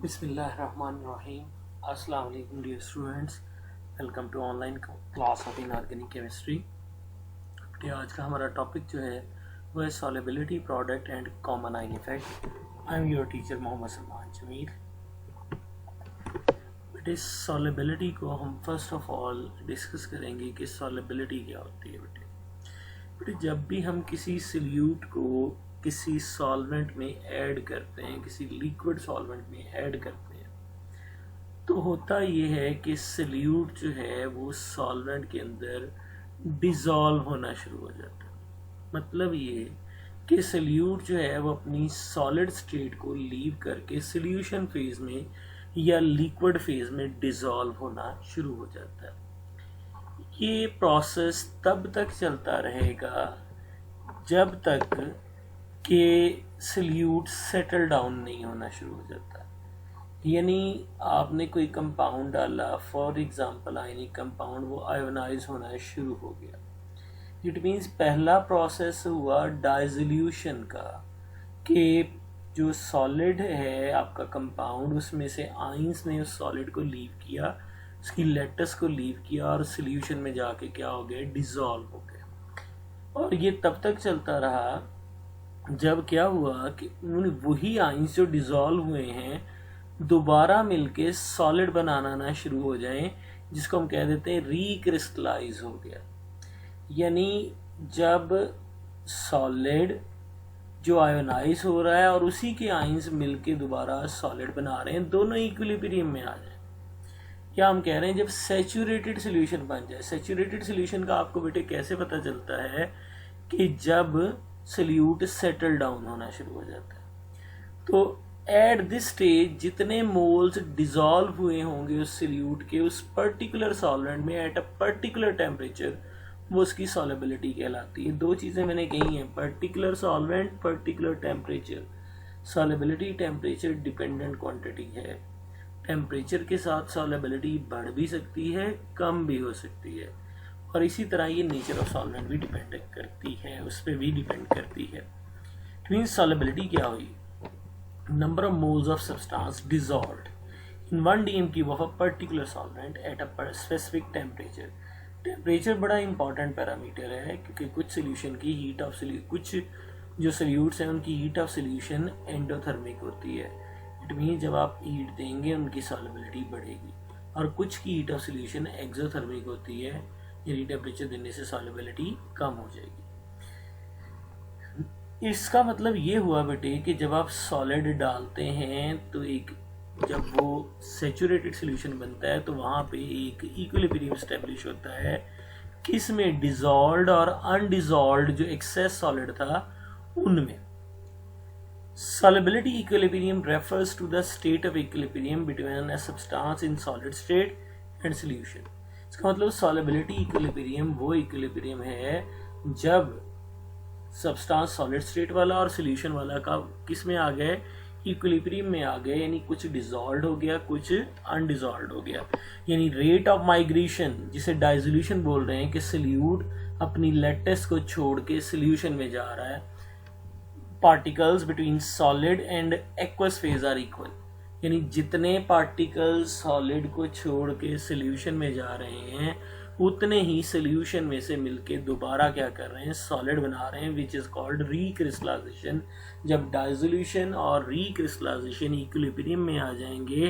Bismillahirrahmanirrahim. Assalamu alaikum dear students. Welcome to online class of inorganic chemistry. तो आज का हमारा टॉपिक जो है वो है solubility product and common ion effect. I am your teacher Mohammad Salman Jameel. बेटे सॉलिबिलिटी को हम फर्स्ट ऑफ ऑल डिस्कस करेंगे कि सॉलिबिलिटी क्या होती है। बेटे जब भी हम किसी सल्यूट को किसी सॉल्वेंट में ऐड करते हैं, किसी लिक्विड सॉल्वेंट में ऐड करते हैं, तो होता ये है कि सल्यूट जो है वो सॉल्वेंट के अंदर डिसॉल्व होना शुरू हो जाता है। मतलब ये कि सल्यूट जो है वो अपनी सॉलिड स्टेट को लीव करके सॉल्यूशन फेज में या लिक्विड फेज में डिसॉल्व होना शुरू हो जाता है। ये प्रोसेस तब तक चलता रहेगा जब तक कि सल्यूट सेटल डाउन नहीं होना शुरू हो जाता। यानी आपने कोई कंपाउंड डाला, फॉर एग्जांपल आयनिक कंपाउंड, वो आयोनाइज होना शुरू हो गया। इट मीन्स पहला प्रोसेस हुआ डाइसोल्यूशन का, कि जो सॉलिड है आपका कंपाउंड उसमें से आइंस ने उस सॉलिड को लीव किया, उसकी लेटस को लीव किया और सॉल्यूशन में जाके क्या हो गया, डिसॉल्व हो गया। और ये तब तक चलता रहा जब क्या हुआ कि वही आइंस जो डिसॉल्व हुए हैं दोबारा मिलके सॉलिड बनाना ना शुरू हो जाएं, जिसको हम कह देते हैं रिक्रिस्टलाइज हो गया। यानी जब सॉलिड जो आयोनाइज हो रहा है और उसी के आइंस मिलके दोबारा सॉलिड बना रहे हैं, दोनों इक्विलिब्रियम में आ जाए, या हम कह रहे हैं जब सैचुरेटेड सॉल्यूशन बन जाए। सैचुरेटेड सॉल्यूशन का आपको बेटे कैसे पता चलता है कि जब सल्यूट सेटल डाउन होना शुरू हो जाता है। तो एट दिस स्टेज जितने मोल्स डिसॉल्व हुए होंगे उस सल्यूट के उस पर्टिकुलर सॉल्वेंट में एट अ पर्टिकुलर टेम्परेचर, वो उसकी सॉलिबिलिटी कहलाती है। दो चीज़ें मैंने कही हैं, particular solvent, particular temperature. Solubility temperature dependent quantity है। टेम्परेचर के साथ सॉलिबिलिटी बढ़ भी सकती है, कम भी हो सकती है, और इसी तरह ये नेचर ऑफ सॉल्वेंट भी डिपेंड करती है, उस पर भी डिपेंड करती है। मीन्स सॉलिबिलिटी क्या हुई, number of moles of substance dissolved in 1 dm cube of a particular solvent at a specific temperature। Temperature बड़ा इंपॉर्टेंट पैरामीटर है, क्योंकि कुछ सोल्यूशन की हीट ऑफ कुछ जो सोल्यूट्स हैं उनकी हीट ऑफ सोल्यूशन एंडोथर्मिक होती है। इट मीन जब आप हीट देंगे उनकी सॉलिबिलिटी बढ़ेगी, और कुछ की हीट ऑफ सोल्यूशन एक्सोथर्मिक होती है, यानी टेम्परेचर देने से सॉलिबिलिटी कम हो जाएगी। इसका मतलब ये हुआ बेटे कि जब आप सॉलिड डालते हैं तो एक जब वो सैचुरेटेड सॉल्यूशन बनता है तो वहाँ पे एक इक्विलिब्रियम स्टैब्लिश होता है, किसमें, डिसॉल्व्ड और अनडिसॉल्व्ड जो एक्सेस सॉलिड था उनमें। Solubility equilibrium refers to the state of equilibrium between a substance in solid state and solution. इसका मतलब सॉलिबिलिटी इक्विलिब्रियम वो इक्विलिब्रियम है जब सब्सटेंस सॉलिड स्टेट वाला और सॉल्यूशन वाला का किस में आ गए, इक्विलिब्रियम में आ गए। यानी कुछ डिसॉल्व्ड हो गया, कुछ अनडिसॉल्व्ड हो गया। यानी रेट ऑफ माइग्रेशन, जिसे डाइसोल्यूशन बोल रहे हैं, कि सल्यूट अपनी लेटेस को छोड़ के सॉल्यूशन में जा रहा है। Particles between solid and aqueous phase are equal. यानी जितने पार्टिकल्स सॉलिड को छोड़ के सॉल्यूशन में जा रहे हैं उतने ही सॉल्यूशन में से मिलके दोबारा क्या कर रहे हैं, सॉलिड बना रहे हैं, विच इज कॉल्ड रिक्रिस्टलाइजेशन। जब डाइसोल्यूशन और रिक्रिस्टलाइजेशन इक्विलिब्रियम में आ जाएंगे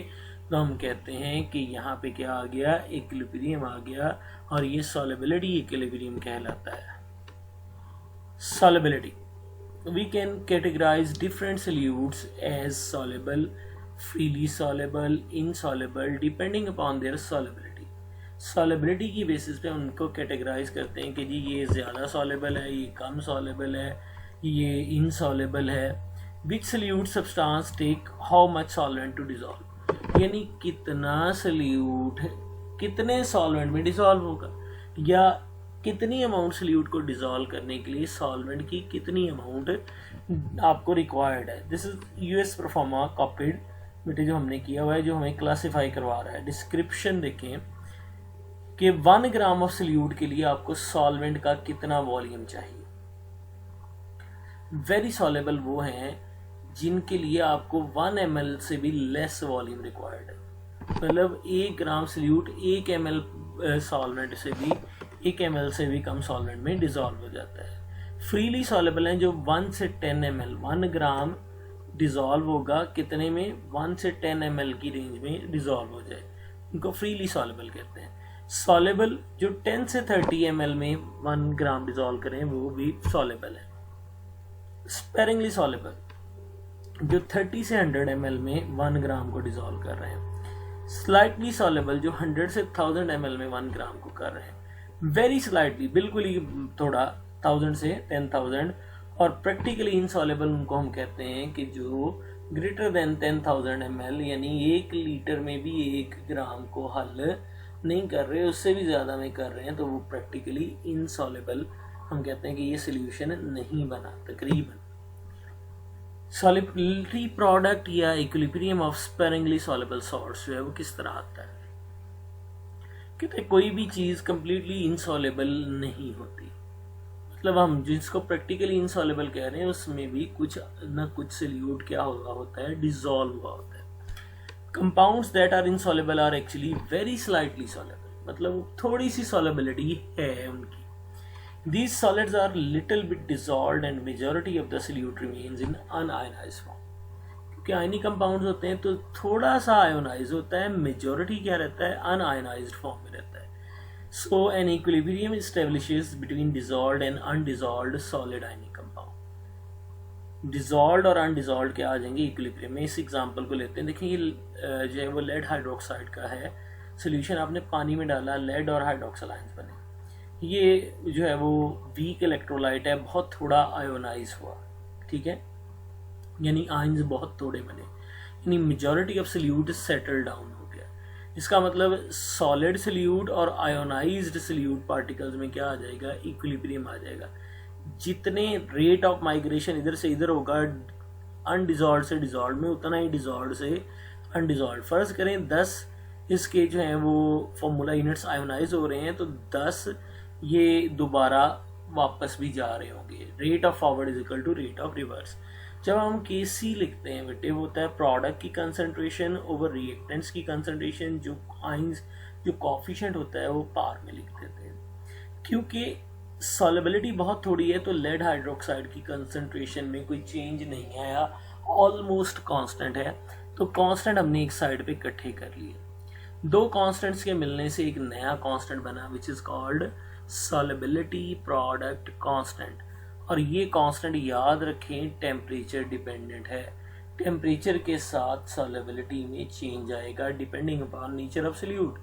तो हम कहते हैं कि यहाँ पे क्या आ गया, इक्विलिब्रियम आ गया, और ये सॉलिबिलिटी इक्विलिब्रियम कहलाता है। Solubility, we can categorize different solutes as soluble, freely soluble, insoluble depending upon their solubility। solubility की बेसिस पे उनको कैटेगराइज करते हैं कि जी ये ज़्यादा soluble है, ये कम soluble है, ये insoluble है। which solute substance take how much solvent to dissolve, यानी कितना solute कितने solvent में dissolve होगा, या कितनी अमाउंट सल्यूट को डिसॉल्व करने के लिए सॉल्वेंट की कितनी अमाउंट आपको रिक्वायर्ड है। This is US pro forma copied बेटे जो हमने किया हुआ है, जो हमें क्लासिफाई करवा रहा है। डिस्क्रिप्शन देखें कि 1 ग्राम ऑफ सल्यूट के लिए आपको सॉल्वेंट का कितना वॉल्यूम चाहिए। वेरी सॉलेबल वो हैं जिनके लिए आपको 1 ml से भी लेस वॉल्यूम रिक्वायर्ड है। मतलब 1 ग्राम सल्यूट 1 ml सॉल्वेंट से भी 1 ml से भी कम सॉल्वेंट में डिजॉल्व हो जाता है। फ्रीली सॉलेबल हैं जो 1 से 10 ml, 1 ग्राम डिजॉल्व होगा कितने में, 1 से 10 ml की रेंज में डिजॉल्व हो जाए, उनको फ्रीली सॉलेबल कहते हैं। सॉलेबल जो 10 से 30 ml में 1 ग्राम डिजॉल्व करें वो भी सॉलेबल है। स्पेरिंगली सॉलेबल जो 30 से 100 ml में 1 ग्राम को डिजॉल्व कर रहे हैं। स्लाइटली सॉलेबल जो 100 से 1000 ml में 1 ग्राम को कर रहे हैं। वेरी स्लाइटली बिल्कुल ही थोड़ा 1000 से 10,000। और प्रैक्टिकली इनसॉलेबल उनको हम कहते हैं कि जो ग्रेटर देन 10,000 ml यानी 1 लीटर में भी 1 ग्राम को हल नहीं कर रहे, उससे भी ज़्यादा में कर रहे हैं, तो वो प्रैक्टिकली इनसॉलेबल हम कहते हैं कि ये सोल्यूशन नहीं बना तकरीबन। सॉलिबिलिटी प्रोडक्ट या equilibrium of sparingly soluble salts जो है वो किस तरह आता है, कहते हैं कोई भी चीज़ कंप्लीटली इनसॉलेबल नहीं होती। मतलब हम जिसको प्रैक्टिकली इनसॉलेबल कह रहे हैं उसमें भी कुछ ना कुछ सोल्यूट क्या हुआ होता है, डिसॉल्व हुआ होता है। Compounds that are insoluble are actually very slightly soluble, मतलब थोड़ी सी सॉलेबिलिटी है उनकी। These solids are little bit dissolved and majority of the solute remains in unionized form। क्योंकि आयनिक कंपाउंड्स होते हैं तो थोड़ा सा आयोनाइज होता है, मेजॉरिटी क्या रहता है, अनआयोनाइज्ड फॉर्म में रहता है। So an equilibrium establishes between dissolved and undissolved solid ionic compound। Dissolve और अनडिजॉल्व क्या आ जाएंगे इक्विलिब्रियम में। इस एग्जांपल को लेते हैं, देखिए ये जो है वो लेड हाइड्रोक्साइड का है सोल्यूशन, आपने पानी में डाला, लेड और हाइड्रोक्साइड आयंस बने। ये जो है वो वीक इलेक्ट्रोलाइट है, बहुत थोड़ा आयोनाइज हुआ, ठीक है, यानी आयंस बहुत थोड़े बने, यानी majority of solute settle down हो गया। इसका मतलब सॉलिड सोल्यूट और आयोनाइज्ड सोल्यूट पार्टिकल्स में क्या आ जाएगा, इक्विलिब्रियम आ जाएगा। जितने रेट ऑफ माइग्रेशन इधर से इधर होगा अनडिजॉल्व से डिजॉल्व में, उतना ही डिजॉल्व से अनडिजॉल्व। फर्ज करें 10 इसके जो है वो फॉर्मूला यूनिट्स आयोनाइज हो रहे हैं, तो 10 ये दोबारा वापस भी जा रहे होंगे। Rate of forward is equal to rate of reverse. जब हम KC लिखते हैं बेटे, वो होता है प्रोडक्ट की कंसंट्रेशन ओवर रिएक्टेंट्स की कंसंट्रेशन, जो आइंस जो कॉफिशिएंट होता है वो पार में लिख देते हैं। क्योंकि सॉलिबिलिटी बहुत थोड़ी है तो लेड हाइड्रोक्साइड की कंसंट्रेशन में कोई चेंज नहीं आया, ऑलमोस्ट कांस्टेंट है। तो कांस्टेंट हमने एक साइड पे इकट्ठे कर लिए। दो कांस्टेंट्स के मिलने से एक नया कांस्टेंट बना which is called solubility product constant. और ये कांस्टेंट याद रखें टेम्परेचर डिपेंडेंट है। टेम्परेचर के साथ सॉलिबिलिटी में चेंज आएगा depending upon nature of solute.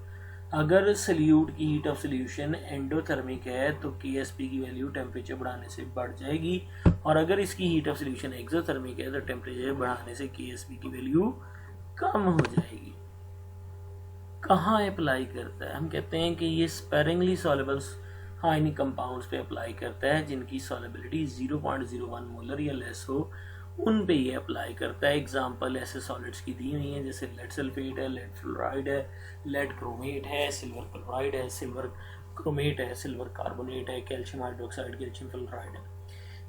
अगर सोल्यूट की हीट ऑफ सोल्यूशन एंडोथर्मिक है तो KSP की वैल्यू टेम्परेचर बढ़ाने से बढ़ जाएगी, और अगर इसकी हीट ऑफ सोल्यूशन एक्सोथर्मिक है तो टेम्परेचर बढ़ाने से KSP की वैल्यू कम हो जाएगी। कहाँ अप्लाई करता है, हम कहते हैं कि ये स्पेरिंगली सॉलेबल आयनिक कंपाउंड्स पे अप्लाई करता है जिनकी सॉलिबिलिटी 0.01 मोलर या लेस हो, उन पे ये अप्लाई करता है। एग्जांपल ऐसे सॉलिड्स की दी हुई हैं जैसे लेड सल्फेट है, लेड फ्लोराइड है, लेड क्रोमेट है, सिल्वर क्लोराइड है, सिल्वर क्रोमेट है, सिल्वर कार्बोनेट है, कैल्शियम हाइड्रोक्साइड, कैल्शियम फ्लोराइड है।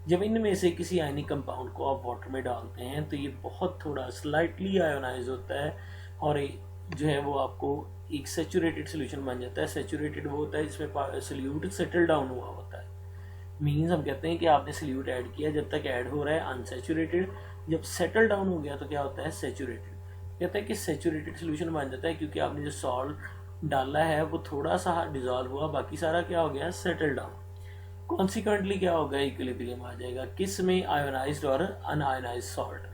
जब इनमें से किसी आयनिक कंपाउंड को आप वाटर में डालते हैं तो ये बहुत थोड़ा स्लाइटली आयोनाइज होता है और जो है वो आपको एक सेचुरेटेड सोल्यूशन बन जाता है। सेचुरेटेड वो होता है जिसमें सोल्यूट सेटल डाउन हुआ होता है। मीन्स हम कहते हैं कि आपने सोल्यूट ऐड किया, जब तक ऐड हो रहा है अनसेचुरेटेड, जब सेटल डाउन हो गया तो क्या होता है, सेचुरेटेड। कहता है कि सेचुरेटेड सोल्यूशन बन जाता है क्योंकि आपने जो सॉल्ट डाला है वो थोड़ा सा डिजॉल्व हुआ, बाकी सारा क्या हो गया, सेटल डाउन। कॉन्सिक्वेंटली क्या होगा, इक्विलिब्रियम आ जाएगा। किस में, आयोनाइज्ड और अनआयोनाइज्ड सॉल्ट।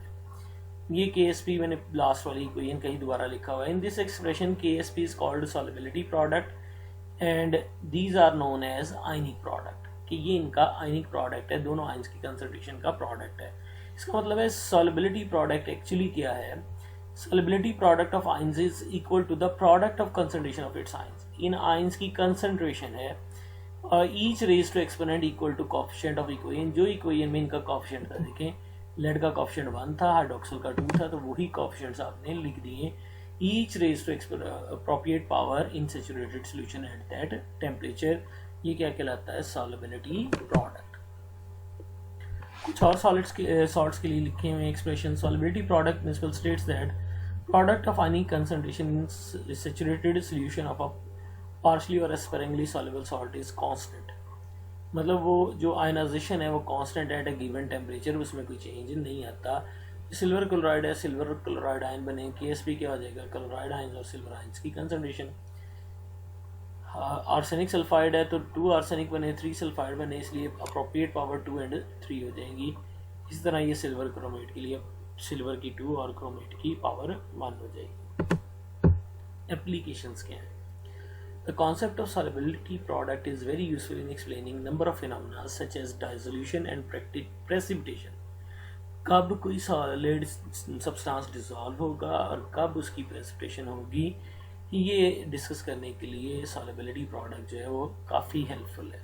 ये KSP मैंने लास्ट वाली इक्वेशन कहीं दोबारा लिखा हुआ है। In this expression KSP is called solubility product and these are known as ionic product, कि ये इनका आयनिक प्रोडक्ट है, दोनों आयंस की कंसंट्रेशन का प्रोडक्ट है। इसका मतलब है सॉलिबिलिटी प्रोडक्ट एक्चुअली क्या है, solubility product of ions is equal to the product of concentration of its ions. इन आयंस की कंसंट्रेशन है each raise to exponent equal to coefficient of equation. जो इक्वेशन में इनका कोएफिशिएंट था, देखें लेड का कोएफिशिएंट 1 था, हाइड्रोक्सिल का 2 था, तो वही कोएफिशिएंट्स आपने लिख दिए। Each raise to appropriate power in saturated solution at that temperature. ये क्या कहलाता है, सॉलिबिलिटी प्रोडक्ट। कुछ और सॉल्ट्स के लिए लिखे हुए expression. Solubility product principal states that product of ionic concentration in saturated solution of a partially और एस्पेरेंटली सॉल्युबल सॉल्ट इज कांस्टेंट. मतलब वो जो आयनाइजेशन है वो constant at a given temperature, उसमें कोई चेंज नहीं आता. सिल्वर क्लोराइड है, सिल्वर क्लोराइड आयन बने, KSP क्या हो जाएगा, क्लोराइड आयन और सिल्वर आयंस की कंसंट्रेशन. आर्सेनिक सल्फाइड है तो 2 आर्सेनिक बने, 3 सल्फाइड बने, इसलिए अप्रोप्रिएट पावर 2 एंड 3 हो जाएंगी. इस तरह ये सिल्वर क्रोमेट के लिए सिल्वर की 2 और क्रोमेट की पावर 1 हो जाएगी. एप्लीकेशंस क्या हैं? The concept of solubility product is very useful in explaining number of phenomena such as dissolution and precipitation. कब कोई सॉलिड सब्सटेंस डिसॉल्व होगा और कब उसकी प्रेसिपिटेशन होगी, ये डिस्कस करने के लिए सॉलिबिलिटी प्रोडक्ट जो है वो काफ़ी हेल्पफुल है.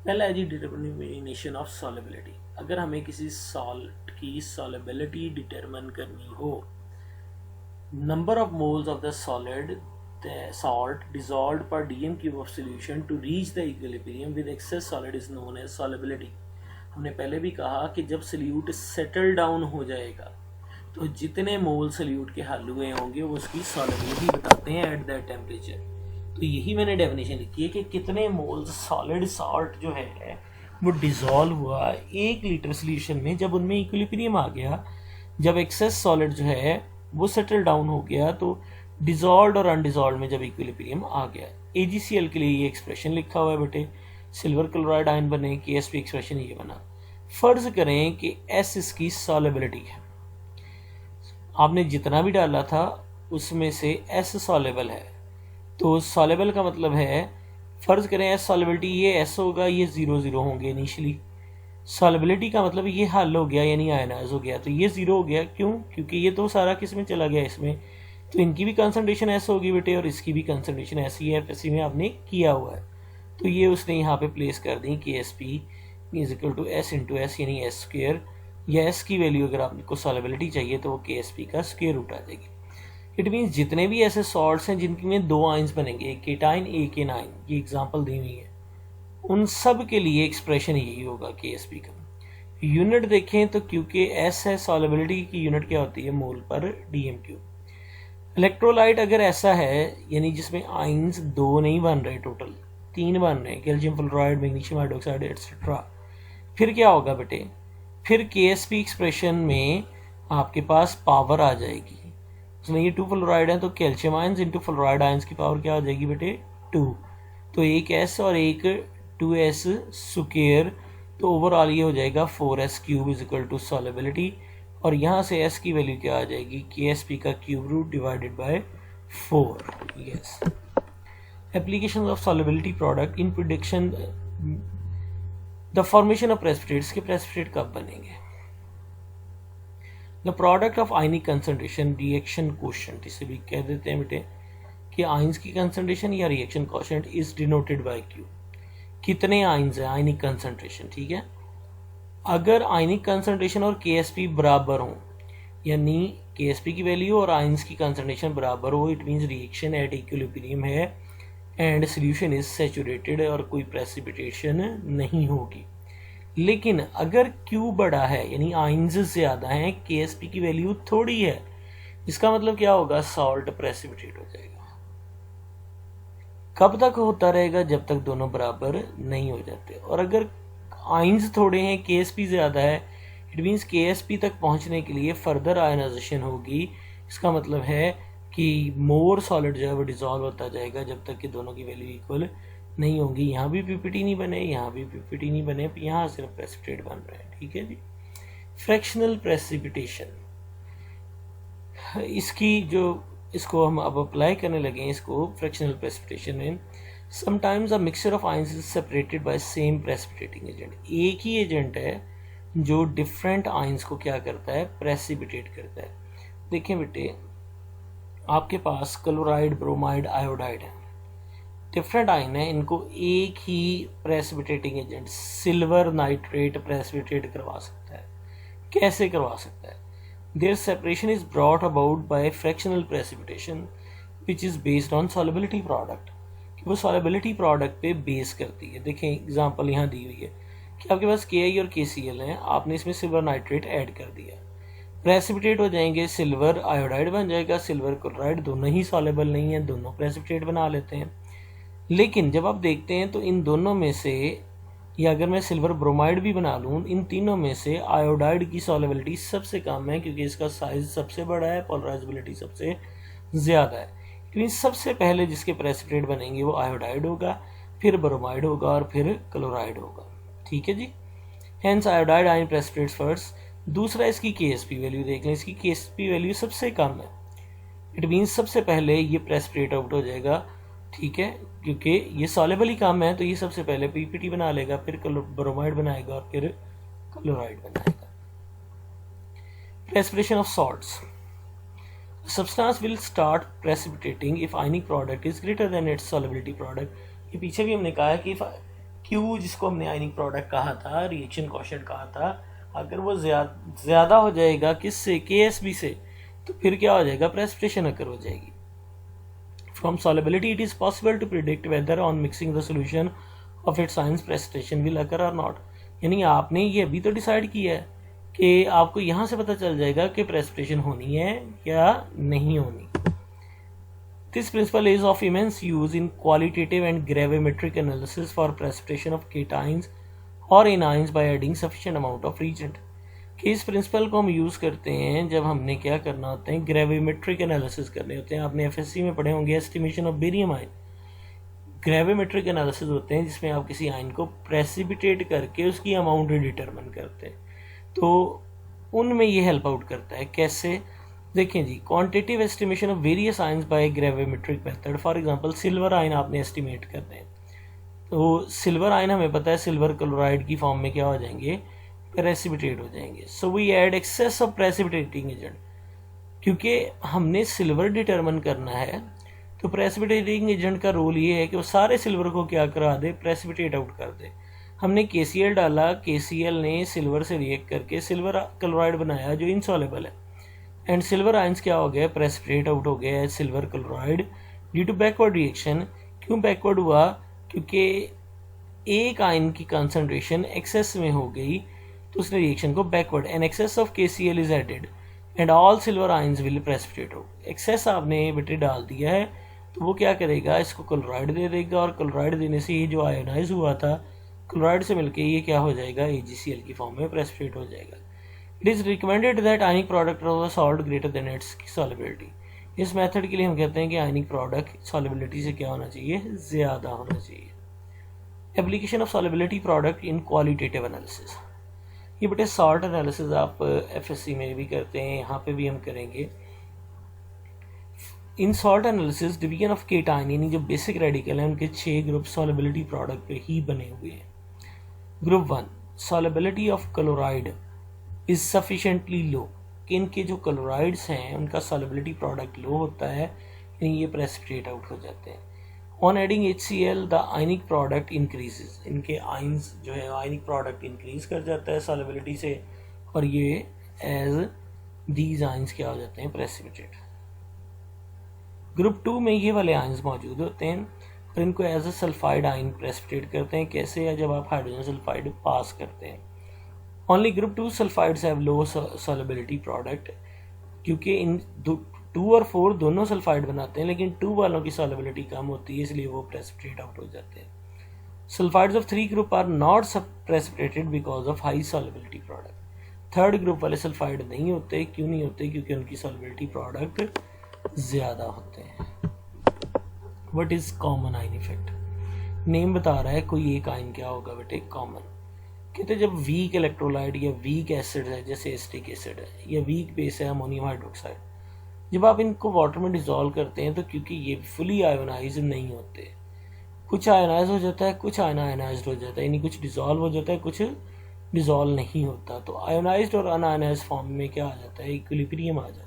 पहला है जी डिटर्मिनेशन ऑफ सॉलिबिलिटी. अगर हमें किसी सॉल्ट की सॉलिबिलिटी डिटरमिन करनी हो, number of moles of the solid the salt dissolved per dm cube of solution to reach the equilibrium with excess solid is known as solubility. हमने पहले भी कहा कि जब सल्यूट सेटल डाउन हो जाएगा तो जितने मोल सल्यूट के हल हुए होंगे वो उसकी सॉलिबिलिटी बताते हैं एट दैट टेम्परेचर. तो यही मैंने डेफिनेशन लिखी है कि कितने मोल सॉलिड सॉल्ट जो है वो डिसॉल्व हुआ 1 लीटर सोल्यूशन में. जब उनमें इक्विलिब्रियम आ गया, जब एक्सेस सॉलिड जो है वो सेटल डाउन हो गया, तो डिजॉल्व और अनडिजॉल्व में जब इक्विलिब्रियम आ गया. AgCl के लिए ये एक्सप्रेशन लिखा हुआ है बेटे, सिल्वर क्लोराइड आयन बने, KSP एक्सप्रेशन ये बना. फर्ज करें कि S इसकी सॉलिबिलिटी है, आपने जितना भी डाला था उसमें से S सॉलेबल है. तो सॉलेबल का मतलब है, फर्ज करें S सॉलिबिलिटी, ये S होगा, ये 0 0 होंगे इनिशियली. सॉलिबिलिटी का मतलब ये हल हो गया यानी आयनाइज हो गया, तो ये 0 हो गया. क्यों? क्योंकि ये तो सारा किस में चला गया, इसमें. तो इनकी भी कंसंट्रेशन ऐसे होगी बेटे और इसकी भी कंसंट्रेशन ऐसी है, ऐसी में आपने किया हुआ है. तो ये उसने यहाँ पे प्लेस कर दी KSP is equal to S into S यानी S स्क्वेयर, या S की वैल्यू अगर आपको सॉलिबिलिटी चाहिए तो वो KSP का स्क्वेयर रूट आ जाएगी. इट मीन्स जितने भी ऐसे सॉल्ट्स हैं जिनकी में 2 आयंस बनेंगे, एक केटाइन एक एनाइन, ये एग्जाम्पल दी हुई है, उन सब के लिए एक्सप्रेशन यही होगा KSP का. यूनिट देखें तो क्योंकि S है, सॉलिबिलिटी की यूनिट क्या होती है, मोल पर dm³. इलेक्ट्रोलाइट अगर ऐसा है यानी जिसमें आइंस 2 नहीं बन रहे, टोटल 3 बन रहे, calcium fluoride, magnesium hydroxide etcetera, फिर क्या होगा बेटे, फिर KSP एक्सप्रेशन में आपके पास पावर आ जाएगी. उसमें ये 2 फ्लोराइड है तो calcium ions into fluoride ions की पावर क्या हो जाएगी बेटे, 2. तो एक S और एक 2S स्क्वायर, तो ओवरऑल ये हो जाएगा 4S cube is equal to solubility. और यहाँ से S की वैल्यू क्या आ जाएगी, KSP का cube root divided by 4. Yes. Application of solubility product in prediction the formation of precipitates के प्रेसिपिटेट कब बनेंगे. The product of ionic concentration reaction quotient, इसे भी कह देते हैं बेटे कि आयंस की कंसंट्रेशन या reaction quotient is denoted by Q. कितने आयंस है, आयनिक कंसंट्रेशन, ठीक है. अगर आयनिक कंसंट्रेशन और KSP बराबर हो, यानी KSP की वैल्यू और आयंस की कंसंट्रेशन बराबर हो, it means reaction at equilibrium है एंड सॉल्यूशन इज सैचुरेटेड और कोई प्रेसिपिटेशन नहीं होगी. लेकिन अगर Q बड़ा है यानी आयंस ज़्यादा हैं, KSP की वैल्यू थोड़ी है, इसका मतलब क्या होगा, सॉल्ट प्रेसिपिटेट हो जाएगा. कब तक होता रहेगा, जब तक दोनों बराबर नहीं हो जाते. और अगर आयंस थोड़े हैं, KSP ज़्यादा है, इट मीन्स KSP तक पहुंचने के लिए फर्दर आयनाइजेशन होगी. इसका मतलब है कि मोर सॉलिड जो है वो डिजॉल्व होता जाएगा जब तक कि दोनों की वैल्यू इक्वल नहीं होगी. यहाँ भी PPT नहीं बने, यहाँ भी PPT नहीं बने, यहाँ सिर्फ प्रेसिपिटेट बन रहे हैं, ठीक है जी. फ्रैक्शनल प्रेसिपिटेशन, इसकी जो इसको हम अब अप्लाई करने लगे हैं, इसको फ्रैक्शनल प्रेसिपिटेशन में sometimes a mixture of ions is separated by same precipitating agent. एक ही एजेंट है जो डिफरेंट आयंस को क्या करता है, प्रेसिपिटेट करता है. देखें बेटे, आपके पास क्लोराइड, ब्रोमाइड, आयोडाइड है, डिफरेंट आयन है, इनको एक ही precipitating agent silver nitrate precipitate करवा सकता है. कैसे करवा सकता है? Their separation is brought about by fractional precipitation which is based on solubility product. वो सॉलिबिलिटी प्रोडक्ट पे बेस करती है. देखें एग्जांपल यहाँ दी हुई है, कि आपके पास KI और KCl है, आपने इसमें सिल्वर नाइट्रेट ऐड कर दिया, प्रेसिपिटेट हो जाएंगे, सिल्वर आयोडाइड बन जाएगा, सिल्वर क्लोराइड, दोनों ही सॉलेबल नहीं है, दोनों प्रेसिपिटेट बना लेते हैं। लेकिन जब आप देखते हैं तो इन दोनों में से, या अगर मैं सिल्वर ब्रोमाइड भी बना लूँ, इन तीनों में से आयोडाइड की सॉलेबिलिटी सबसे कम है, क्योंकि इसका साइज सबसे बड़ा है, पोलराइजेबिलिटी सबसे ज़्यादा है। क्योंकि सबसे पहले जिसके प्रेसिपिटेट बनेंगे वो आयोडाइड होगा, फिर ब्रोमाइड होगा और फिर क्लोराइड होगा। ठीक है जी, hence iodide ion precipitates first. दूसरा, इसकी KSP वैल्यू देख लें, इसकी KSP वैल्यू सबसे कम है, इट मीन्स सबसे पहले ये प्रेसिपिटेट आउट हो जाएगा। ठीक है, क्योंकि ये सॉलेबल ही कम है तो ये सबसे पहले PPT बना लेगा, फिर ब्रोमाइड बनाएगा और फिर क्लोराइड बनाएगा। Precipitation of salts, substance will start precipitating if ionic product is greater than it's solubility product. ये पीछे भी हमने कहा है कि Q, जिसको हमने आयनिक प्रोडक्ट कहा था, रिएक्शन क्वोशिएंट कहा था, अगर वो ज़्यादा हो जाएगा किससे, KSB से, तो फिर क्या हो जाएगा, प्रेसिपिटेशन अकर हो जाएगी। From solubility, it is possible to predict whether on mixing the solution of its ions precipitation will occur or not। यानी आपने ये अभी तो डिसाइड किया है कि आपको यहाँ से पता चल जाएगा कि प्रेसिपिटेशन होनी है या नहीं होनी। This principle is of immense use in qualitative and gravimetric analysis for precipitation of cations or anions by adding sufficient amount of reagent। कि इस प्रिंसिपल को हम यूज़ करते हैं जब हमने क्या करना होता है, ग्रेविमेट्रिक एनालिसिस करने होते हैं। आपने FSC में पढ़े होंगे estimation of barium ion. Gravimetric analysis होते हैं जिसमें आप किसी आयन को प्रेसिपिटेट करके उसकी अमाउंट डिटरमिन करते हैं, तो उनमें ये हेल्प आउट करता है। कैसे, देखें जी, quantitative estimation of various ions by gravimetric method. For example silver ion आपने एस्टिमेट करने हैं, तो सिल्वर आयन हमें पता है सिल्वर क्लोराइड की फॉर्म में क्या हो जाएंगे, प्रेसिपिटेट हो जाएंगे। So we add excess of precipitating agent, क्योंकि हमने सिल्वर डिटरमिन करना है, तो प्रेसिपिटेटिंग एजेंट का रोल ये है कि वो सारे सिल्वर को क्या करा दे, प्रेसिपिटेट आउट कर दे। हमने KCl डाला, KCl ने सिल्वर से रिएक्ट करके सिल्वर क्लोराइड बनाया जो इनसॉलेबल है, एंड सिल्वर आयंस क्या हो गया, प्रेसिपिटेट आउट हो गया है silver chloride due to backward reaction. क्यों बैकवर्ड हुआ, क्योंकि एक आयन की कंसंट्रेशन एक्सेस में हो गई, तो उसने रिएक्शन को backward, and excess of KCl is added and all silver ions will precipitate out. Excess आपने बेटे डाल दिया है तो वो क्या करेगा, इसको क्लोराइड दे देगा, और क्लोराइड देने से ये जो आयोनाइज हुआ था क्लोराइड से मिलके ये क्या हो जाएगा, AgCl की फॉर्म में प्रेसिपिटेट हो जाएगा। It is recommended that ionic product of a salt greater than it's solubility. इस मेथड के लिए हम कहते हैं कि आयनिक प्रोडक्ट सॉलिबिलिटी से क्या होना चाहिए, ज़्यादा होना चाहिए। Application of solubility product in qualitative analysis, ये बेटे सॉल्ट एनालिसिस आप FSC में भी करते हैं, यहाँ पे भी हम करेंगे। इन salt analysis division of cation, यानी जो बेसिक रेडिकल हैं उनके 6 ग्रुप सॉलिबिलिटी प्रोडक्ट पे ही बने हुए हैं। Group 1, solubility of chloride is sufficiently low, कि इनके जो क्लोराइड्स हैं उनका सॉलिबिलिटी प्रोडक्ट लो होता है, यानी ये प्रेसिपिटेट आउट हो जाते हैं। On adding HCl the ionic product increases, इनके आयन्स जो है आयनिक प्रोडक्ट इंक्रीज कर जाता है सॉलिबिलिटी से, और ये एज दीज आयन्स क्या हो जाते हैं, प्रेसिपिटेट। ग्रुप 2 में ये वाले आयन्स मौजूद होते हैं और इनको as a sulphide ion precipitate करते हैं। कैसे, या जब आप हाइड्रोजन सल्फाइड पास करते हैं। Only group 2 sulphides have low solubility product, क्योंकि इन 2 और 4 दोनों सल्फाइड बनाते हैं, लेकिन 2 वालों की सॉलिबिलिटी कम होती है, इसलिए वो प्रेसिपिटेट आउट हो जाते हैं। Sulphides of 3 group are not precipitated because of high solubility product. 3rd group वाले सल्फाइड नहीं होते, क्यों नहीं होते, क्योंकि उनकी सॉलिबिलिटी प्रोडक्ट ज़्यादा होते हैं। What is common ion effect, name बता रहा है कोई एक आयन क्या होगा बेटे, कॉमन। कहते जब वीक इलेक्ट्रोलाइट या वीक एसिड है, जैसे एसिटिक एसिड है, या वीक बेस है अमोनियम हाइड्रोक्साइड, जब आप इनको वाटर में डिसॉल्व करते हैं तो क्योंकि ये फुली आयोनाइज नहीं होते, कुछ आयोनाइज हो जाता है, कुछ अनआयोनाइज्ड हो जाता है, यानी कुछ डिसॉल्व हो जाता है, कुछ डिसॉल्व नहीं होता, तो आयोनाइज्ड और अनआयोनाइज्ड फॉर्म में क्या आ जाता है, इक्विलिब्रियम आ जाता है।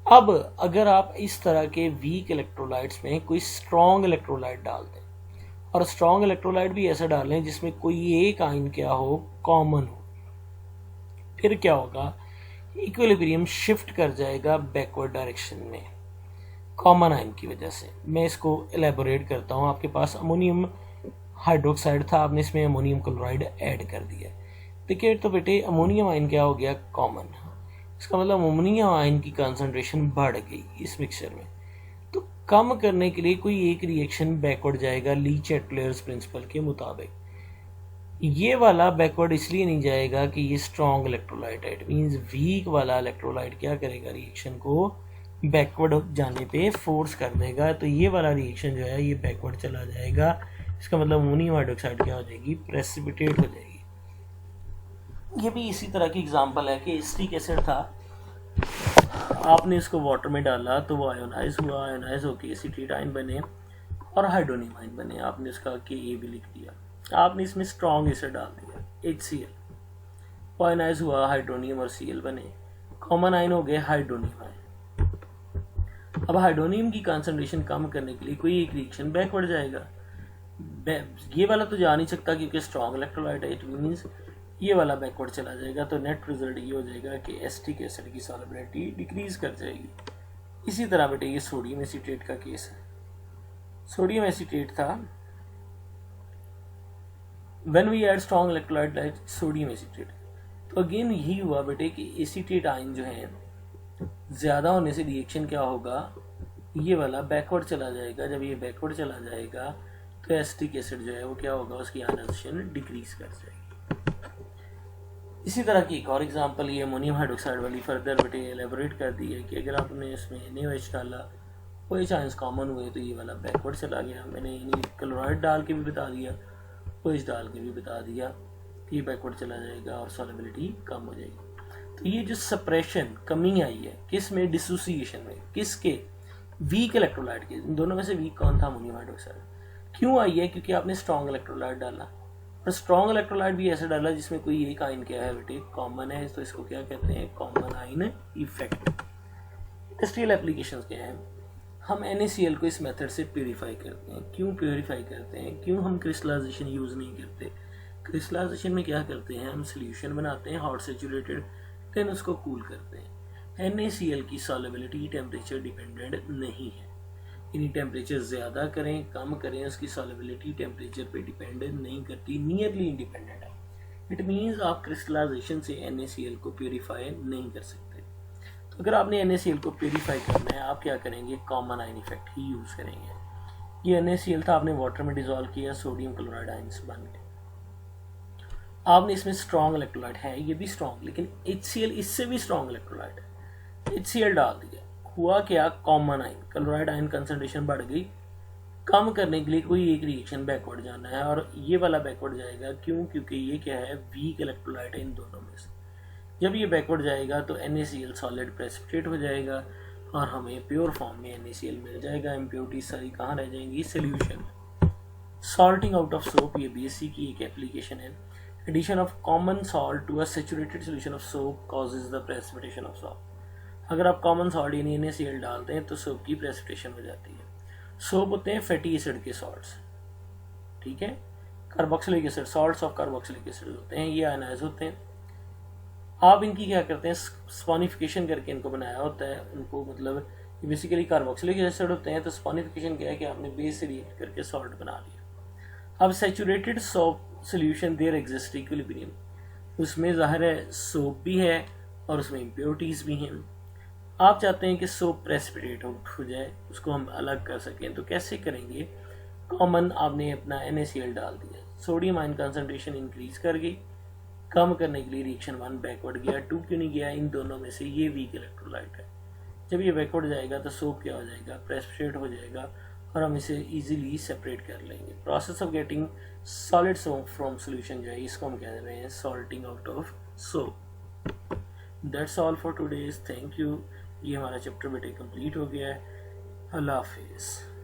अब अगर आप इस तरह के वीक इलेक्ट्रोलाइट्स में कोई स्ट्रॉन्ग इलेक्ट्रोलाइट डाल दें, और स्ट्रॉन्ग इलेक्ट्रोलाइट भी ऐसा डालें जिसमें कोई एक आयन क्या हो, कॉमन हो, फिर क्या होगा, इक्विलिब्रियम शिफ्ट कर जाएगा बैकवर्ड डायरेक्शन में कॉमन आयन की वजह से। मैं इसको एलेबोरेट करता हूँ। आपके पास अमोनियम हाइड्रोक्साइड था, आपने इसमें अमोनियम क्लोराइड ऐड कर दिया। देखिए तो बेटे अमोनियम आयन क्या हो गया, कॉमन। इसका मतलब अमोनियम आयन की कंसंट्रेशन बढ़ गई इस मिक्सचर में। तो कम करने के लिए कोई एक रिएक्शन बैकवर्ड जाएगा लीच-एटलर्स प्रिंसिपल के मुताबिक। ये वाला बैकवर्ड इसलिए नहीं जाएगा कि ये स्ट्रॉन्ग इलेक्ट्रोलाइट है, इट मींस वीक वाला इलेक्ट्रोलाइट क्या करेगा, रिएक्शन को बैकवर्ड जाने पे फोर्स कर देगा। तो ये वाला रिएक्शन जो है ये बैकवर्ड चला जाएगा। इसका मतलब अमोनियम हाइड्रोक्साइड क्या हो जाएगी, प्रेसिपिटेट हो जाएगी। ये भी इसी तरह की एग्जांपल है कि एसिटिक एसिड था, आपने इसको वाटर में डाला तो वो आयोनाइज हुआ, आयोनाइज होकर एसीटेट आयन बने और हाइड्रोनियम आयन बने। आपने इसका के भी लिख दिया। आपने इसमें स्ट्रॉन्ग एसिड डाल दिया HCl, आयोनाइज हुआ, हाइड्रोनियम और Cl बने, कॉमन आयन हो गए हाइड्रोनियम आयन। अब हाइड्रोनियम की कंसंट्रेशन कम करने के लिए कोई एक रिएक्शन बैकवर्ड जाएगा। ये वाला तो जा नहीं सकता क्योंकि स्ट्रॉन्ग इलेक्ट्रोलाइट है, इट मींस ये वाला बैकवर्ड चला जाएगा। तो नेट रिजल्ट ये हो जाएगा कि एसिटिक एसिड की सॉल्युबिलिटी डिक्रीज कर जाएगी। इसी तरह बेटे ये सोडियम एसीटेट का केस है। सोडियम एसीटेट था, when we add strong electrolyte like sodium acetate, तो अगेन यही हुआ बेटे कि एसीटेट आयन जो है ज्यादा होने से रिएक्शन क्या होगा, ये वाला बैकवर्ड चला जाएगा। जब ये बैकवर्ड चला जाएगा तो एसिटिक एसिड जो है वो क्या होगा, उसकी आयनाइजेशन डिक्रीज कर जाएगी। इसी तरह की एक और एग्जांपल ये अमोनियम हाइड्रोक्साइड वाली फर्दर बेटे एलेबोरेट कर दी है कि अगर आपने इसमें NaOH डाला, OH आयंस कॉमन हुए तो ये वाला बैकवर्ड चला गया। मैंने क्लोराइड डाल के भी बता दिया, OH डाल के भी बता दिया कि ये बैकवर्ड चला जाएगा और सॉल्युबिलिटी कम हो जाएगी। तो ये जो सप्रेशन कमी आई है किस में, डिसोसिएशन में, किसके, वीक इलेक्ट्रोलाइट के। इन दोनों में से वीक कौन था, अमोनियम हाइड्रोक्साइड। क्यों आई है, क्योंकि आपने स्ट्रॉन्ग इलेक्ट्रोलाइट डाला, और स्ट्रॉन्ग इलेक्ट्रोलाइट भी ऐसा डाला जिसमें कोई एक आयन क्या है बेटे, कॉमन है। तो इसको क्या कहते हैं, common ion effect. Industrial applications क्या है, हम NaCl को इस मेथड से प्योरीफाई करते हैं। क्यों प्योरीफाई करते हैं, क्यों हम क्रिस्टलाइजेशन यूज नहीं करते। क्रिस्टलाइजेशन में क्या करते हैं, हम सोल्यूशन बनाते हैं हॉट सैचुरेटेड, देन उसको कूल करते हैं। NaCl की सॉल्युबिलिटी टेम्परेचर डिपेंडेंट नहीं है, यानी टेम्परेचर ज़्यादा करें कम करें उसकी सॉल्युबिलिटी टेम्परेचर पे डिपेंड नहीं करती, नियरली इंडिपेंडेंट है। इट मीन्स आप क्रिस्टलाइजेशन से NaCl को प्योरीफाई नहीं कर सकते। तो अगर आपने NaCl को प्योरीफाई करना है, आप क्या करेंगे, कॉमन आयन इफेक्ट ही यूज़ करेंगे। ये NaCl था, आपने वाटर में डिजोल्व किया, सोडियम क्लोराइड आयंस बन गए। आपने इसमें स्ट्रॉन्ग इलेक्ट्रोलाइट है, ये भी स्ट्रॉन्ग, लेकिन HCl इससे भी स्ट्रॉन्ग इलेक्ट्रोलाइट है, HCl डाल दिया, हुआ क्या, common ion chloride ion concentration बढ़ गई। कम करने के लिए कोई एक रिएक्शन बैकवर्ड जाना है और ये वाला बैकवर्ड जाएगा। क्यों, क्योंकि ये क्या है, वीक इलेक्ट्रोलाइट है इन दोनों में से। जब ये बैकवर्ड जाएगा तो NaCl सॉलिड प्रेसिपिटेट हो जाएगा और हमें प्योर फॉर्म में NaCl मिल जाएगा। इम्प्योरिटी सारी कहाँ रह जाएंगी, सोल्यूशन में। सॉल्टिंग आउट ऑफ सोप, ये BSc की एक एप्लीकेशन है। Addition of common salt to a saturated solution of soap causes the precipitation of soap. अगर आप कॉमन सॉल्ट यानी NaCl डालते हैं तो सोप की प्रेसिपिटेशन हो जाती है। सोप होते हैं फैटी एसिड के सॉल्ट्स, ठीक है, carboxylic acid, salts of carboxylic acid होते हैं, ये आयनाइज होते हैं। आप इनकी क्या करते हैं, स्पॉनिफिकेशन करके इनको बनाया होता है। उनको मतलब बेसिकली कार्बोक्सिलिक एसिड होते हैं, तो स्पॉनिफिकेशन क्या है कि आपने बेस से रिएक्ट करके सॉल्ट बना लिया। अब saturated soap solution there exist equilibrium, उसमें जाहिर है सोप भी है और उसमें इम्प्योरिटीज भी हैं। आप चाहते हैं कि सोप प्रेसिपिटेट हो जाए, उसको हम अलग कर सकें, तो कैसे करेंगे, कॉमन आपने अपना NaCl डाल दिया, सोडियम आयन कंसंट्रेशन इंक्रीज कर गई। कम करने के लिए रिएक्शन 1 बैकवर्ड गया, 2 क्यों नहीं गया, इन दोनों में से ये वीक इलेक्ट्रोलाइट है। जब ये बैकवर्ड जाएगा तो सोप क्या हो जाएगा, प्रेसिपिटेट हो जाएगा और हम इसे इजीली सेपरेट कर लेंगे। Process of getting solid soap from solution जो है इसको हम कह रहे हैं salting out of soap. That's all for today's, thank you. ये हमारा चैप्टर बेटे कंप्लीट हो गया है। अल्लाह हाफिज़।